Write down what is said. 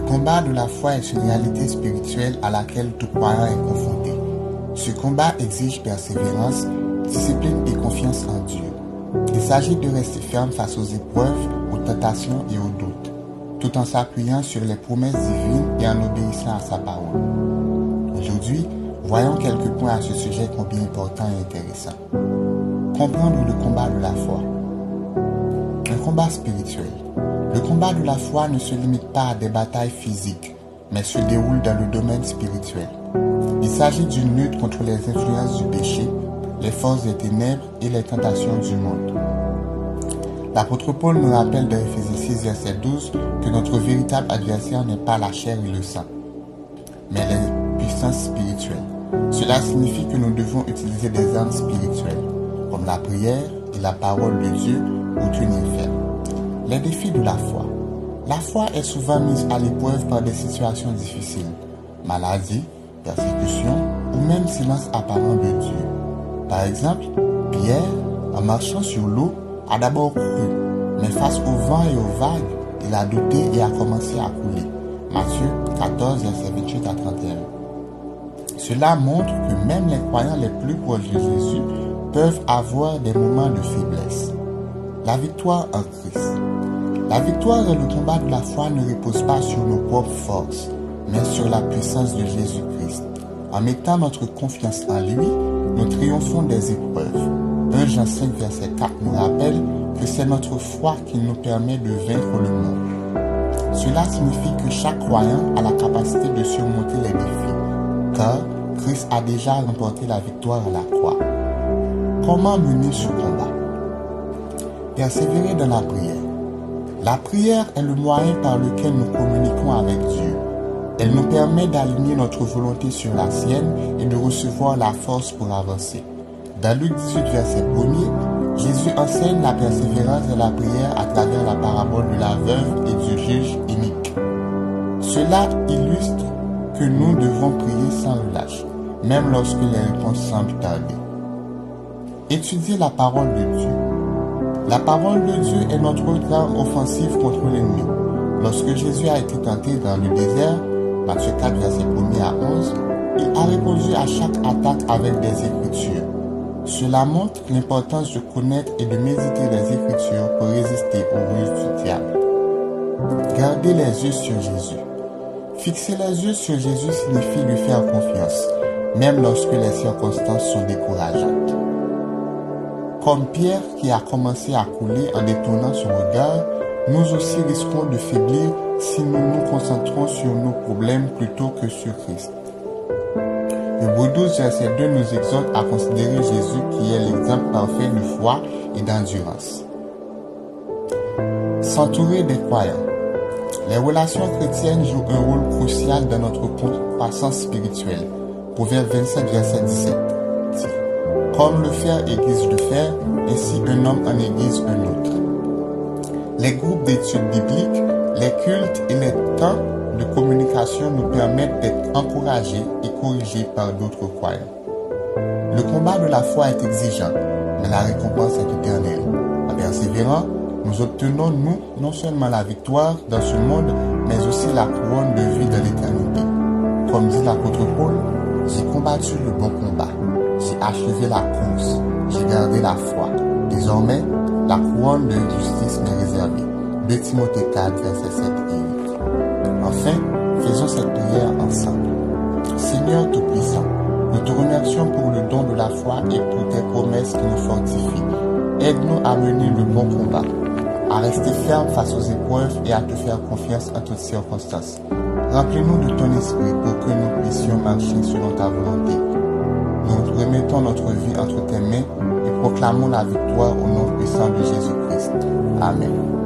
combat de la foi est une réalité spirituelle à laquelle tout croyant est confronté. Ce combat exige persévérance, discipline et confiance en Dieu. Il s'agit de rester ferme face aux épreuves, aux tentations et aux doutes, tout en s'appuyant sur les promesses divines et en obéissant à sa parole. Aujourd'hui, voyons quelques points à ce sujet combien important et intéressant. Comprendre le combat de la foi. Un combat spirituel. Le combat de la foi ne se limite pas à des batailles physiques, mais se déroule dans le domaine spirituel. Il s'agit d'une lutte contre les influences du péché, les forces des ténèbres et les tentations du monde. L'apôtre Paul nous rappelle dans Éphésiens 6, verset 12 que notre véritable adversaire n'est pas la chair et le sang, mais les puissances spirituelles. Cela signifie que nous devons utiliser des armes spirituelles, comme la prière et la parole de Dieu pour tenir ferme. Les défis de la foi. La foi est souvent mise à l'épreuve par des situations difficiles, maladie, persécution ou même silence apparent de Dieu. Par exemple, Pierre, en marchant sur l'eau, a d'abord cru, mais face au vent et aux vagues, il a douté et a commencé à couler. Matthieu 14, verset 28 à 31. Cela montre que même les croyants les plus proches de Jésus peuvent avoir des moments de faiblesse. La victoire en Christ. La victoire dans le combat de la foi ne repose pas sur nos propres forces, mais sur la puissance de Jésus-Christ. En mettant notre confiance en lui, nous triomphons des épreuves. 1 Jean 5, verset 4 nous rappelle que c'est notre foi qui nous permet de vaincre le monde. Cela signifie que chaque croyant a la capacité de surmonter les défis, car Christ a déjà remporté la victoire à la croix. Comment mener ce combat? Persévérer dans la prière. La prière est le moyen par lequel nous communiquons avec Dieu. Elle nous permet d'aligner notre volonté sur la sienne et de recevoir la force pour avancer. Dans Luc 18, verset 1er, Jésus enseigne la persévérance de la prière à travers la parabole de la veuve et du juge inique. Cela illustre que nous devons prier sans relâche, même lorsque les réponses semblent tarder. Étudier la parole de Dieu. La parole de Dieu est notre arme offensive contre l'ennemi. Lorsque Jésus a été tenté dans le désert, Matthieu 4, verset 1er à 11, il a répondu à chaque attaque avec des Écritures. Cela montre l'importance de connaître et de méditer les Écritures pour résister aux ruses du diable. Garder les yeux sur Jésus. Fixer les yeux sur Jésus signifie lui faire confiance, même lorsque les circonstances sont décourageantes. Comme Pierre qui a commencé à couler en détournant son regard, nous aussi risquons de faiblir si nous nous concentrons sur nos problèmes plutôt que sur Christ. Hébreux 12, verset 2 nous exhorte à considérer Jésus qui est l'exemple parfait de foi et d'endurance. S'entourer des croyants. Les relations chrétiennes jouent un rôle crucial dans notre croissance spirituelle. Proverbe 27, verset 17. Comme le fer aiguise le fer, ainsi un homme en aiguise un autre. Les groupes d'études bibliques, les cultes et les temps de communication nous permettent d'être encouragés et corrigés par d'autres croyants. Le combat de la foi est exigeant, mais la récompense est éternelle. En persévérant, nous obtenons, nous, non seulement la victoire dans ce monde, mais aussi la couronne de vie dans l'éternité. Comme dit l'apôtre Paul, j'ai combattu le bon combat, j'ai achevé la course, j'ai gardé la foi. Désormais, la couronne de justice m'est réservée. 2 Timothée 4, verset 7 et 8. Enfin, faisons cette prière ensemble. Seigneur Tout-Puissant, nous te remercions pour le don de la foi et pour tes promesses qui nous fortifient. Aide-nous à mener le bon combat, à rester ferme face aux épreuves et à te faire confiance en toutes circonstances. Remplis-nous de ton esprit pour que nous puissions marcher selon ta volonté. Nous remettons notre vie entre tes mains et proclamons la victoire au nom puissant de Jésus-Christ. Amen.